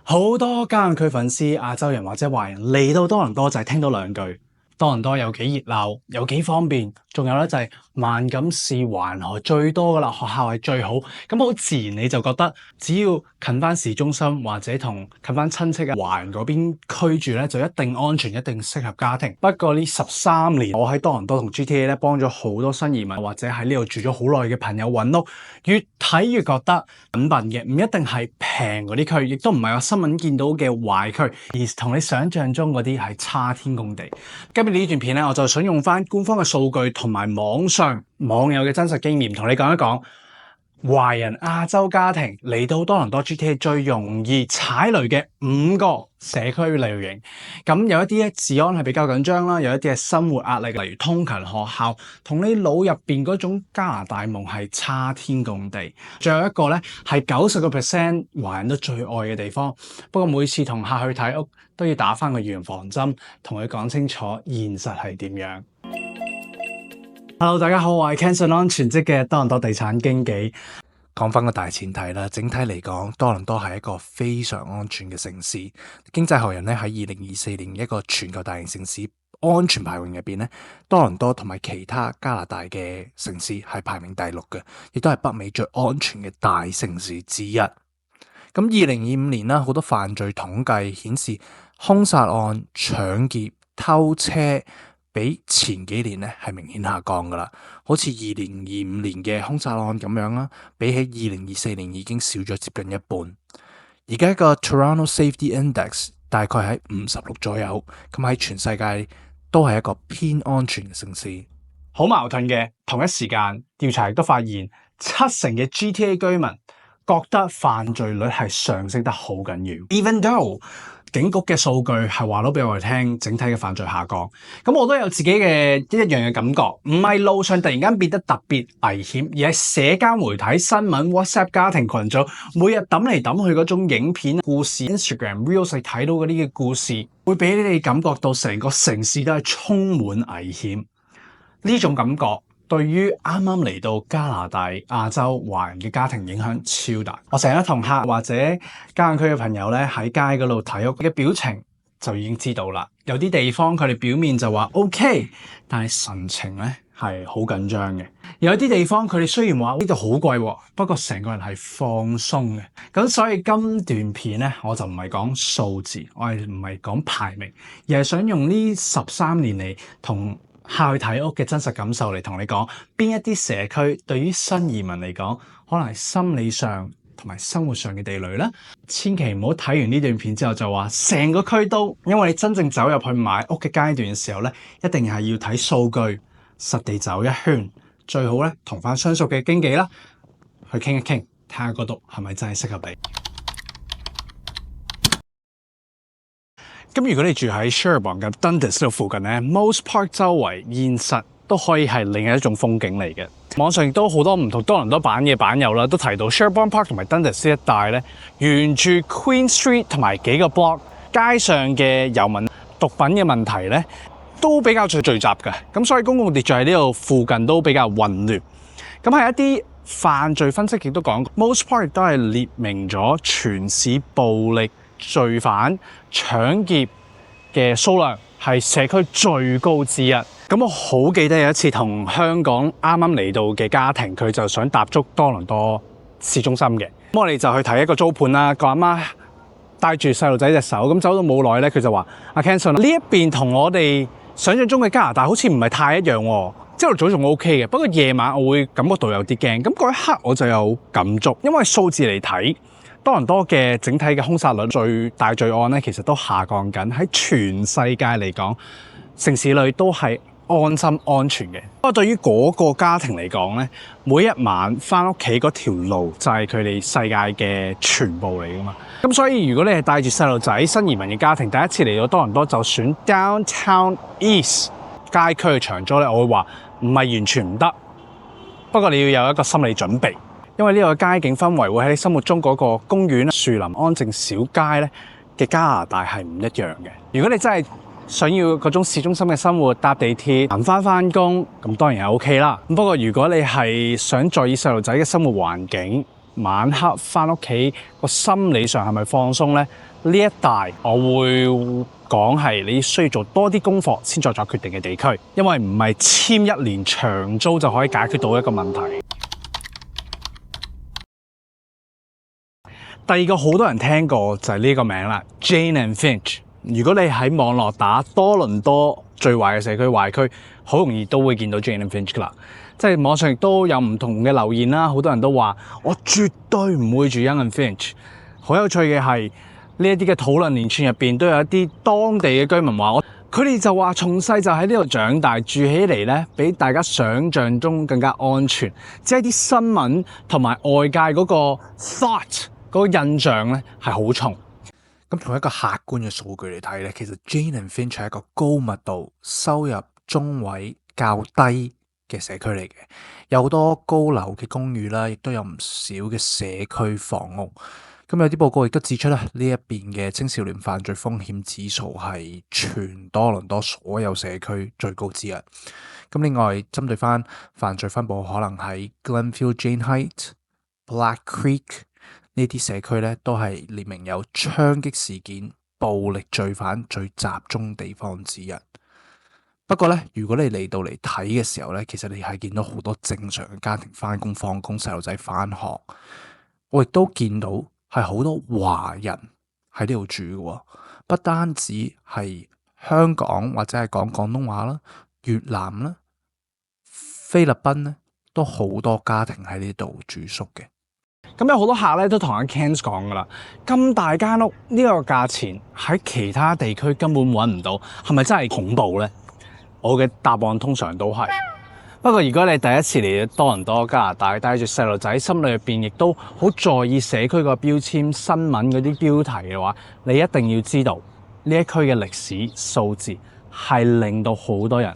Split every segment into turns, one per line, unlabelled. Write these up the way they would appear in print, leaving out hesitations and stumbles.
好多嘉晏區粉絲、亞洲人或者華人嚟到多倫多就係聽到兩句：多倫多有幾熱鬧，有幾方便，仲有咧就係萬錦市環河最多噶啦，學校係最好。咁好自然你就覺得，只要近翻市中心或者同近翻親戚嘅華人嗰邊居住咧，就一定安全，一定適合家庭。不過呢13年，我喺多倫多同 GTA 咧幫咗好多新移民或者喺呢度住咗好耐嘅朋友揾屋，越睇越覺得品笨嘅，唔一定係平嗰啲區，亦都唔係我新聞見到嘅壞區，而同你想象中嗰啲係差天共地。今日呢段片咧，我就想用翻官方嘅數據同埋網上網友嘅真實經驗，同你講一講華人亞洲家庭嚟到多倫多 GTA 最容易踩雷嘅5個社區類型。咁有一啲咧治安係比較緊張啦，有一啲係生活壓力，例如通勤學校，同你腦入邊嗰種加拿大夢係差天共地。最後一個咧係90% 華人都最愛嘅地方，不過每次同客去睇屋都要打翻個預防針，同佢講清楚現實係點樣。Hello， 大家好，我係 Ken Salon 全職嘅多倫多地產經紀。講翻個大前提啦，整體嚟講，多倫多係一個非常安全嘅城市。經濟學人咧喺2024年一個全球大型城市安全排名入邊咧，多倫多同埋其他加拿大嘅城市係排名第6嘅，亦都係北美最安全嘅大城市之一。咁2025年啦，好多犯罪統計顯示，兇殺案、搶劫、偷車，比前幾年咧係明顯下降噶啦，好似2025年嘅兇殺案咁樣啦，比起2024年已經少咗接近一半。而家個 Toronto Safety Index 大概喺56左右，咁喺全世界都係一個偏安全嘅城市。好矛盾嘅，同一時間調查亦都發現，7成嘅 GTA 居民覺得犯罪率係上升得好緊要。Even though警局嘅數據係話到俾我哋聽，整體嘅犯罪下降。咁我都有自己嘅一樣嘅感覺，唔係路上突然間變得特別危險，而係社交媒體、新聞、WhatsApp 家庭群組，每日抌嚟抌去嗰種影片、故事、Instagram Reels 睇到嗰啲嘅故事，會俾你哋感覺到成個城市都係充滿危險。呢種感覺對於啱啱嚟到加拿大亞洲華人嘅家庭影響超大。我成日同客或者嘉晏區嘅朋友咧喺街嗰度睇屋嘅表情就已經知道啦。有啲地方佢哋表面就話 OK， 但係神情咧係好緊張嘅。有啲地方佢哋雖然話呢度好貴，不過成個人係放鬆嘅。咁所以今段片咧我就唔係講數字，我係唔係講排名，而係想用呢13年嚟同客去睇屋嘅真實感受嚟同你講，邊一啲社區對於新移民嚟講，可能係心理上同埋生活上嘅地雷啦。千祈唔好睇完呢段片之後就話成個區都，因為你真正走入去買屋嘅階段嘅時候咧，一定係要睇數據，實地走一圈，最好咧同翻相熟嘅經紀啦去傾一傾，睇下嗰度係咪真係適合你。咁如果你住喺 Sherbourne 嘅 Dundas 呢度附近咧 ，Moose Park 周圍現實都可以係另一種風景嚟嘅。網上亦都好多唔同多倫多版嘅版友啦，都提到 Sherbourne Park 同埋 Dundas 一帶咧，沿住 Queen Street 同埋幾個 block 街上嘅遊民毒品嘅問題咧，都比較聚集嘅。咁所以公共秩序喺呢度附近都比較混亂。咁係一啲犯罪分析亦都講 ，Moose Park 都係列明咗全市暴力罪犯搶劫嘅數量係社區最高之一。咁我好記得有一次同香港啱啱嚟到嘅家庭，佢就想踏足多倫多市中心嘅。咁我哋就去睇一個租盤啦。個阿媽帶住細路仔隻手，咁走到冇耐咧，佢就話：阿 Kenson 呢一邊同我哋想象中嘅加拿大好似唔係太一樣喎。朝頭早仲 OK 嘅，不過夜晚我會感覺到有啲驚。咁嗰一刻我就有感觸，因為數字嚟睇，多倫多嘅整體嘅兇殺率、最大罪案咧，其實都下降緊。喺全世界嚟講，城市裏都係安心安全嘅。不過對於嗰個家庭嚟講咧，每一晚翻屋企嗰條路就係佢哋世界嘅全部嚟噶嘛。咁所以如果你係帶住細路仔、新移民嘅家庭，第一次嚟到多倫多就選 Downtown East 街區嘅長租咧，我會話唔係完全唔得。不過你要有一個心理準備。因為呢個街景氛圍會喺你心目中嗰個公園、樹林、安靜小街咧嘅加拿大係唔一樣嘅。如果你真係想要嗰種市中心嘅生活，搭地鐵行翻工，咁當然係 OK 啦。不過如果你係想在意細路仔嘅生活環境，晚黑翻屋企個心理上係咪放鬆呢？呢一帶我會講係你需要做多啲功課先再作決定嘅地區，因為唔係簽1年長租就可以解決到一個問題。第二個好多人聽過就係呢個名啦 ，Jane and Finch。如果你喺網絡打多倫多最壞嘅社區壞區，好容易都會見到 Jane and Finch 噶啦。即係網上亦都有唔同嘅留言啦，好多人都話我絕對唔會住 Yonge and Finch。好有趣嘅係呢一啲嘅討論連串入邊都有一啲當地嘅居民話佢哋就話從細就喺呢度長大，住起嚟咧比大家想象中更加安全，即係啲新聞同埋外界嗰個 thought 嗰個印象咧係好重。
咁從一個客觀嘅數據嚟睇咧，其實 Jane and Finch 係一個高密度、收入中位較低嘅社區嚟嘅，有好多高樓嘅公寓啦，亦都有唔少嘅社區房屋。咁有啲報告亦都指出咧，呢一邊嘅青少年犯罪風險指數係全多倫多所有社區最高之一。咁另外針對翻犯罪分佈，可能喺 Glenfield Jane Heights、Black Creek 呢啲社區咧，都係列明有槍擊事件、暴力罪犯最集中地方之一。不過咧，如果你嚟到嚟睇嘅時候咧，其實你係見到好多正常嘅家庭翻工放工，細路仔翻學。我亦都見到係好多華人喺呢度住嘅，不單止係香港或者係講廣東話啦、越南啦、菲律賓咧，都好多家庭喺呢度住宿嘅。
咁有好多客咧都同阿 Ken 講噶啦，咁大間屋呢個價錢喺其他地區根本揾唔到，係咪真係恐怖呢？我嘅答案通常都係。不過如果你第一次嚟多倫多加拿大，帶住細路仔，心裏入邊亦都好在意社區個標籤、新聞嗰啲標題嘅話，你一定要知道呢一區嘅歷史數字係令到好多人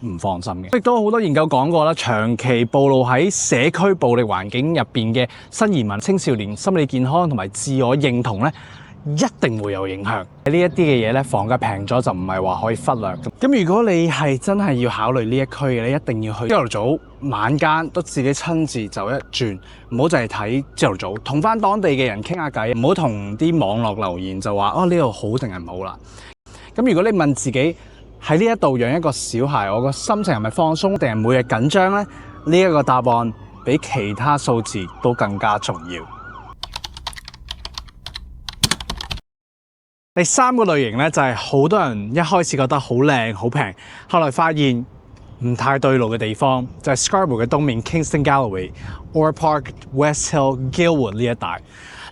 唔放心嘅。亦都好多研究講過啦，長期暴露喺社區暴力環境入邊嘅新移民青少年心理健康同埋自我認同咧，一定會有影響。呢一啲嘅嘢咧，房價平咗就唔係話可以忽略。咁如果你係真係要考慮呢一區嘅，你一定要去朝頭早、晚間都自己親自走一轉，唔好淨係睇朝頭早，同翻當地嘅人傾下偈，唔好同啲網絡留言就話呢度好定係唔好啦。咁如果你問自己喺呢一度養一個小孩，我個心情係咪放鬆定係每日緊張呢？呢一個答案比其他數字都更加重要。第三個類型咧就係好多人一開始覺得好靚好平，後來發現唔太對路嘅地方，就係 Scarborough 嘅東面 Kingston Galloway、Orr Park、West Hill、Gilwood 呢一帶。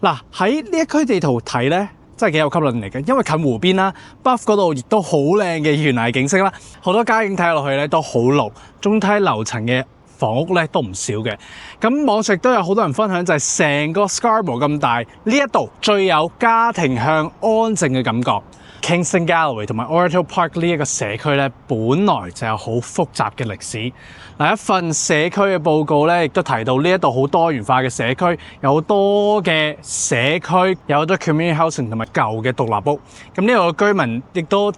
嗱，喺呢一區地圖睇咧，真係幾有吸引力嘅，因為近湖邊啦 ，Buff 嗰度亦都好靚嘅懸崖景色啦，好多街景睇落去咧都好綠，中梯樓層嘅房屋咧都唔少嘅。咁網上亦都有好多人分享，就係成個 Scarborough 咁大，呢一度最有家庭向安靜嘅感覺。Kingston Galloway 同埋 Orr Park 呢一個社區咧，本來就有好複雜嘅歷史。嗱，一份社區嘅報告咧，亦都提到呢一度好多元化嘅社區，有好多嘅社區，有好多 community housing 同埋舊嘅獨立屋。咁呢度嘅居民亦都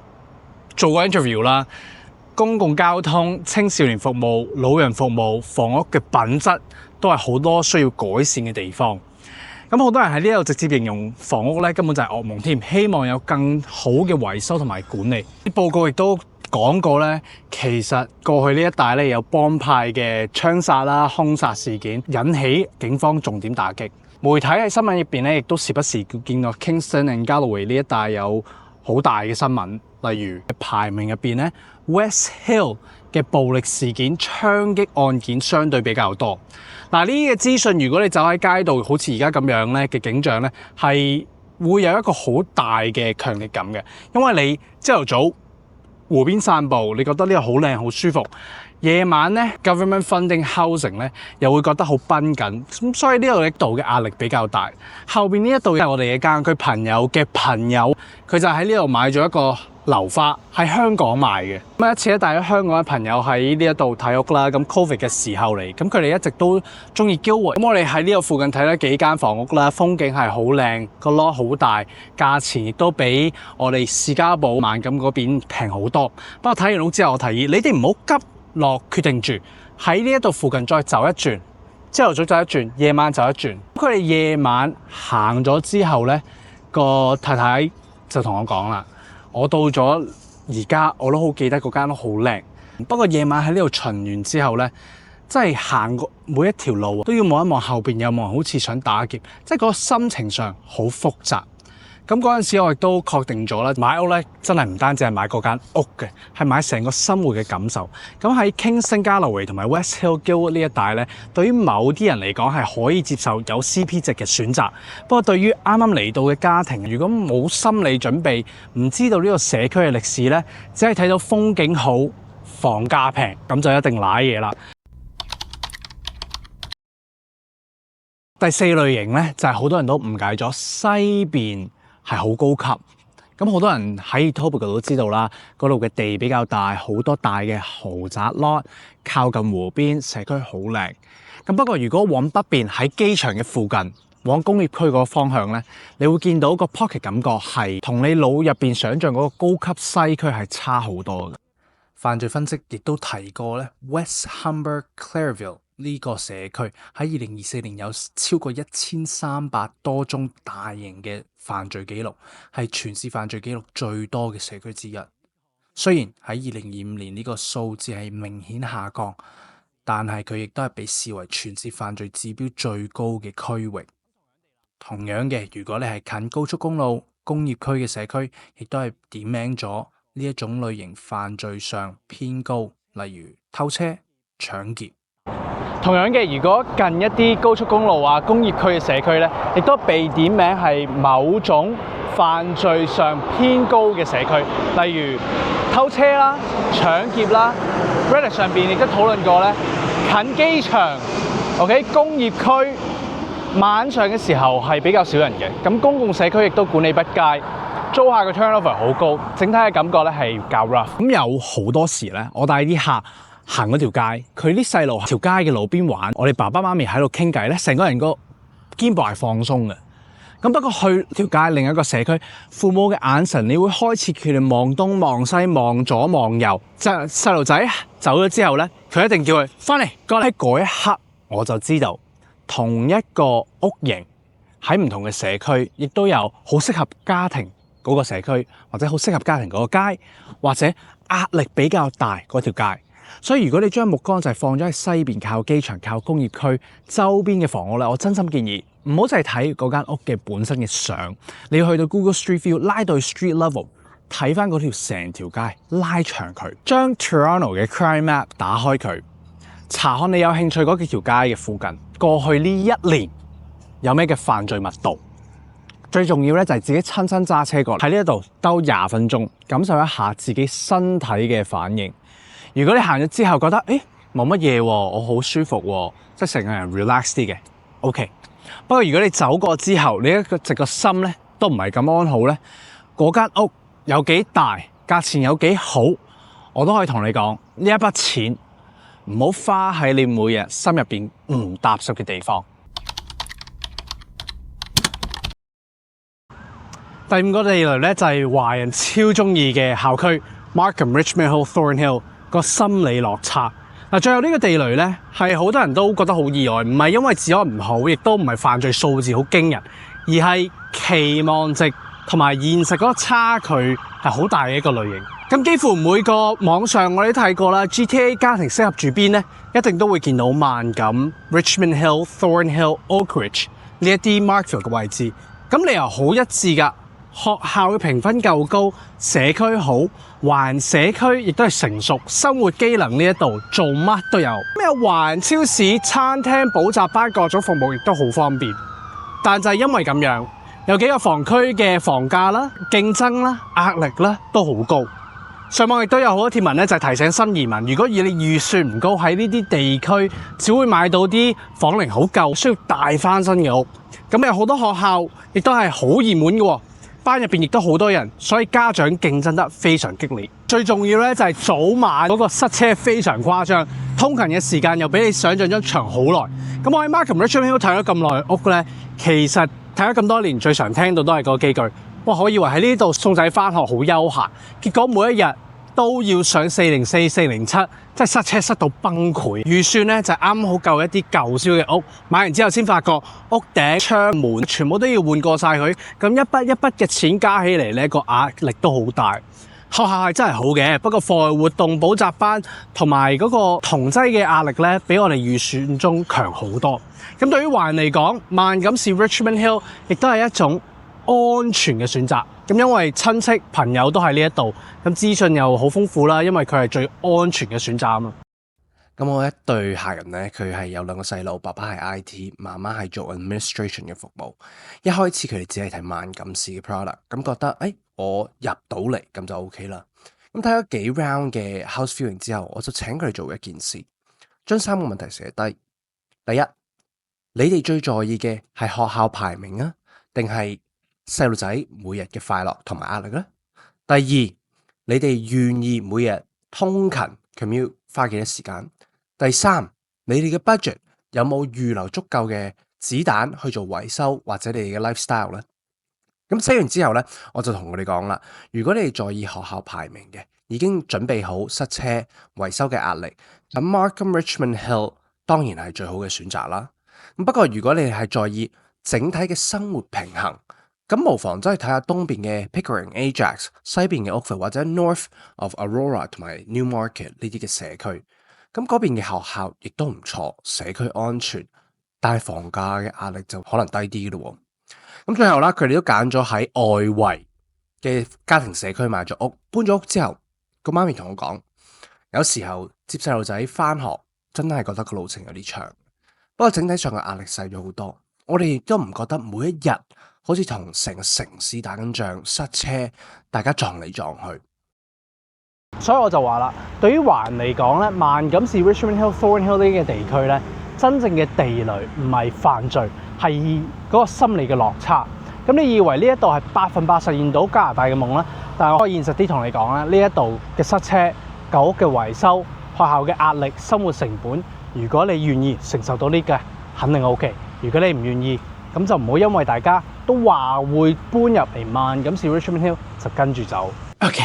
做過 interview 啦。公共交通、青少年服務、老人服務、房屋嘅品質都係好多需要改善嘅地方。咁好多人喺呢度直接形容房屋咧根本就係噩夢添，希望有更好嘅維修同埋管理。啲報告亦都講過咧，其實過去呢一帶咧有幫派嘅槍殺啦、兇殺事件，引起警方重點打擊。媒體喺新聞入邊咧，亦都時不時見到 Kingston and Galloway 呢一帶有好大嘅新聞，例如排名入邊咧 West Hill 嘅暴力事件、槍擊案件相對比較多。嗱，呢啲嘅資訊，如果你走喺街道，好似而家咁樣咧嘅景象咧，係會有一個好大嘅強烈感嘅，因為你朝頭早湖邊散步，你覺得呢度好靚好舒服。夜晚咧 government funding housing 咧又會覺得好繃緊，咁所以呢度嘅壓力比較大。後邊呢一度係我哋嘅家居朋友嘅朋友，佢就喺呢度買咗一個樓花，喺香港買嘅。咁一次咧帶咗香港嘅朋友喺呢一度睇屋啦，咁 Covid 嘅時候嚟，咁佢哋一直都中意 Gilwood。咁我哋喺呢度附近睇咗幾間房屋啦，風景係好靚，個 lot 好大，價錢亦都比我哋士嘉堡萬錦嗰邊平好多。不過睇完屋之後，我提議你哋唔好急落決定住，喺呢一度附近再走一轉，朝頭早走一轉，夜晚走一轉。佢哋夜晚行咗之後咧，個太太就同我講啦：我到咗而家我都好記得嗰間屋好靚。不過夜晚喺呢度巡完之後咧，真係行過每一條路都要望一望後邊有冇人，好似想打劫，即係嗰個心情上好複雜。咁嗰陣時我亦都確定咗啦，買屋咧真係唔單止係買嗰間屋嘅，係買成個生活嘅感受。咁喺 Kingston Galloway 同埋 West Hill Gilwood 呢一帶咧，對於某啲人嚟講係可以接受有 CP 值嘅選擇。不過對於啱啱嚟到嘅家庭，如果冇心理準備，唔知道呢個社區嘅歷史咧，只係睇到風景好、房價平，咁就一定瀨嘢啦。第四類型咧就係好多人都誤解咗西邊係好高級，咁好多人喺 Etobicoke 都知道啦，嗰度嘅地比較大，好多大嘅豪宅 lot，靠近湖邊，社區好靚。咁不過如果往北邊喺機場嘅附近，往工業區嗰個方向咧，你會見到個 pocket 感覺係同你腦入邊想像嗰個高級西區係差好多嘅。
犯罪分析亦都提過咧 ，West Humber Clareville 呢個社區喺2024年有超過1300多宗大型嘅犯罪記錄，係全市犯罪記錄最多嘅社區之一。雖然喺2025年呢個數字係明顯下降，但係佢亦都係被視為全市犯罪指標最高嘅區域。同樣嘅，如果你係近高速公路、工業區嘅社區，亦都係點名咗呢一種類型犯罪上偏高，例如偷車、搶劫。
同樣嘅，如果近一啲高速公路啊、工業區嘅社區咧，亦都被點名係某種犯罪上偏高嘅社區，例如偷車啦、搶劫啦。Reddit 上邊亦都討論過咧，近機場、工業區晚上嘅時候係比較少人嘅，咁公共社區亦都管理不佳，租客嘅 turnover 好高，整體嘅感覺咧係較 rough。咁有好多時咧，我帶啲客行嗰條街，佢啲細路條街嘅路邊玩，我哋爸爸媽咪喺度傾偈咧，成個人個肩部係放鬆嘅。咁不過去條街另一個社區，父母嘅眼神你會開始佢哋望東望西望左望右，就細路仔走咗之後咧，佢一定叫佢翻嚟。喺嗰一刻我就知道，同一個屋型喺唔同嘅社區，亦都有好適合家庭嗰個社區，或者好適合家庭嗰個街，或者壓力比較大嗰條街。所以如果你將目光就係放咗喺西邊靠機場、靠工業區周邊嘅房屋咧，我真心建議唔好淨係睇嗰間屋嘅本身嘅相，你要去到 Google Street View 拉到去 Street Level 睇翻嗰條成條街，拉長佢，將 Toronto 嘅 Crime Map 打開佢，查看你有興趣嗰幾條街嘅附近過去呢一年有咩嘅犯罪密度。最重要咧就係自己親身揸車過嚟喺呢一度兜20分鐘，感受一下自己身體嘅反應。如果你行咗之後覺得冇乜嘢喎，我好舒服喎，即係成個人 relax 啲嘅 ，OK。不過如果你走過之後，你直個心咧都唔係咁安好咧，嗰間屋有幾大，價錢有幾好，我都可以同你講，呢一筆錢唔好花喺你每日心入邊唔踏實嘅地方。第五個地雷咧就係華人超中意嘅校區 Markham、Richmond Hill、Thornhill 個心理落差。嗱，最後呢個地雷咧係好多人都覺得好意外，唔係因為治安唔好，亦都唔係犯罪數字好驚人，而係期望值同埋現實嗰個差距係好大嘅一個類型。咁幾乎每個網上我哋都睇過啦 ，GTA 家庭適合住邊咧，一定都會見到萬錦、Richmond Hill、Thornhill、Oakridge 呢一啲 Markfield 嘅位置。咁理由好一致㗎。學校嘅評分夠高，社區好，華人社區亦都係成熟，生活機能呢一度做乜都有。有華人超市、餐廳、補習班各種服務亦都好方便。但就係因為咁樣，有幾個房區嘅房價啦、競爭啦、壓力啦都好高。上網亦都有好多貼文咧，就係提醒新移民，如果以你預算唔高，喺呢啲地區只會買到啲房齡好舊、需要大翻新嘅屋。咁有好多學校亦都係好熱門嘅。班入邊亦都好多人，所以家長競爭得非常激烈。最重要咧就係早晚嗰個塞車非常誇張，通勤嘅時間又比你想象中長好耐。咁我喺 Markham Richmond Hill 睇咗咁耐屋咧，其實睇咗咁多年，最常聽到都係嗰幾句：哇！我以為喺呢度送仔翻學好悠閒，結果每一日都要上404、407，即係塞車塞到崩潰。預算咧就啱好夠一啲舊燒嘅屋，買完之後先發覺屋頂、窗門全部都要換過晒佢，咁一筆一筆嘅錢加起嚟咧，個壓力都好大。學校係真係好嘅，不過課外活動、補習班同埋嗰個同劑嘅壓力咧，比我哋預算中強好多。咁對於華人嚟講，萬錦市 Richmond Hill 亦都係一種安全嘅選擇。咁因為親戚朋友都喺呢一度，咁資訊又好豐富啦，因為佢係最安全嘅選擇啊嘛。
咁我一對客人咧，佢係有兩個細路，爸爸係 IT，媽媽係做 administration 嘅服務。一開始佢哋只係睇萬錦市嘅 product，咁覺得我入到嚟咁就 OK 啦。咁睇咗幾 round 嘅 house viewing 之後，我就請佢哋做一件事，將3個問題寫低。第一，你哋最在意嘅係學校排名啊，定係細路仔每日嘅快樂同埋壓力呢？第二，你哋願意每日通勤 commute 花幾多時間？第三，你哋嘅 budget 有冇預留足夠嘅子彈去做維修或者你哋嘅 lifestyle 呢？咁寫完之後呢，我就同佢哋講啦，如果你哋在意學校排名嘅，已經準備好塞車維修嘅壓力，咁 Markham Richmond Hill 當然係最好嘅選擇啦。不過如果你哋係在意整體嘅生活平衡，咁無妨真係睇下東邊嘅 Pickering、Ajax， 西邊嘅 Oakville 或者 North of Aurora 同埋 Newmarket 呢啲嘅社區。咁嗰邊嘅學校亦都唔錯，社區安全，但係房價嘅壓力就可能低啲咯。咁最後啦，佢哋都揀咗喺外圍嘅家庭社區買咗屋。搬咗屋之後，個媽咪同我講，有時候接細路仔返學真係覺得個路程有啲長，不過整體上嘅壓力細咗好多。我哋亦都唔覺得每一日好似同成個城市打緊仗，塞車，大家撞嚟撞去。
所以我就話啦，對於華人嚟講咧，萬錦市 Richmond Hill、Thornhill 呢啲地區咧，真正嘅地雷唔係犯罪，係嗰個心理嘅落差。咁你以為呢一度係100%實現到加拿大嘅夢咧？但係我可以現實啲同你講咧，呢一度嘅塞車、舊屋嘅維修、學校嘅壓力、生活成本，如果你願意承受到呢個，肯定 OK。如果你唔願意，咁就唔好因為大家都話會搬入嚟萬錦市 Richmond Hill 就跟住走。OK。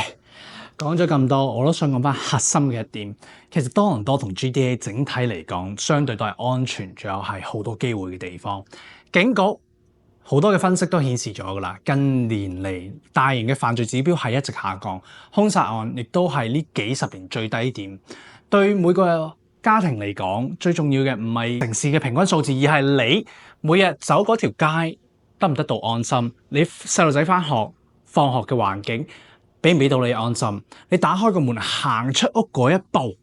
講咗咁多，我都想講翻核心嘅一點。其實多倫多同 GTA 整體嚟講，相對都係安全，仲有係好多機會嘅地方。警局好多嘅分析都顯示咗㗎啦，近年嚟大型嘅犯罪指標係一直下降，兇殺案亦都係呢幾十年最低點。對每個家庭嚟講，最重要嘅唔係城市嘅平均數字，而係你每日走嗰條街得唔得到安心？你細路仔返學、放學嘅環境，俾唔俾到你安心？你打開個門行出屋嗰一步，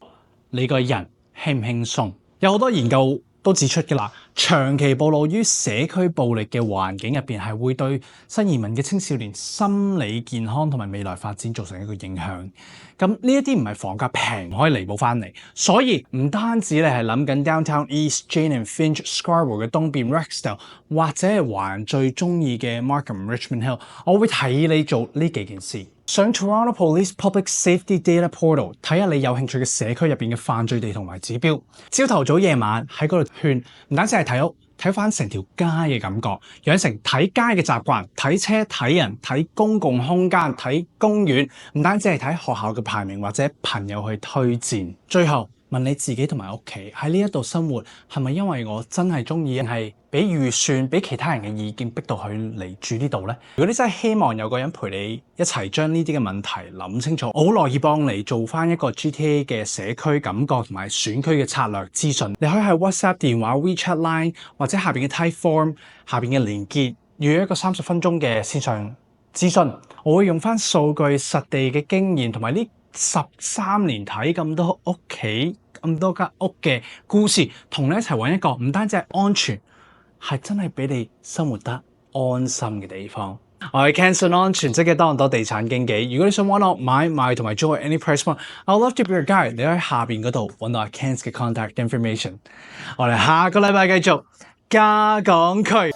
你個人輕唔輕鬆？有好多研究都指出嘅啦，長期暴露於社區暴力嘅環境入邊，係會對新移民嘅青少年心理健康同埋未來發展造成一個影響。咁呢一啲唔係房價平可以彌補翻嚟，所以唔單止你係諗緊 Downtown East、Jane and Finch、Scarborough 嘅東邊 Rexdale， 或者係華人最中意嘅 Markham Richmond Hill， 我會提議你做呢幾件事。上 Toronto Police Public Safety Data Portal 睇下你有興趣嘅社區入邊嘅犯罪地同埋指標。朝頭早夜晚喺嗰度圈，唔單止係睇屋，睇翻成條街嘅感覺，養成睇街嘅習慣，睇車、睇人、睇公共空間、睇公園，唔單止係睇學校嘅排名或者朋友去推薦。最後問你自己同埋屋企喺呢一度生活係咪因為我真係中意，定係俾預算、俾其他人嘅意見逼到佢嚟住呢度呢？如果你真係希望有個人陪你一齊將呢啲嘅問題諗清楚，我好樂意幫你做翻一個 GTA 嘅社區感覺同埋選區嘅策略諮詢。你可以喺 WhatsApp 電話、WeChat Line 或者下邊嘅 Type Form 下邊嘅連結，預約一個30分鐘嘅線上諮詢。我會用翻數據、實地嘅經驗同埋呢13年睇咁多屋企、咁多間屋嘅故事，同你一齊揾一個唔單止係安全，係真係俾你生活得安心嘅地方。我係 Ken 信安，全職嘅多倫多地產經紀。如果你想揾我買賣同埋租 any price point，I'll love to be your guide。你喺下邊嗰度揾到阿 Ken 嘅 contact information。我哋下個禮拜繼續加港區。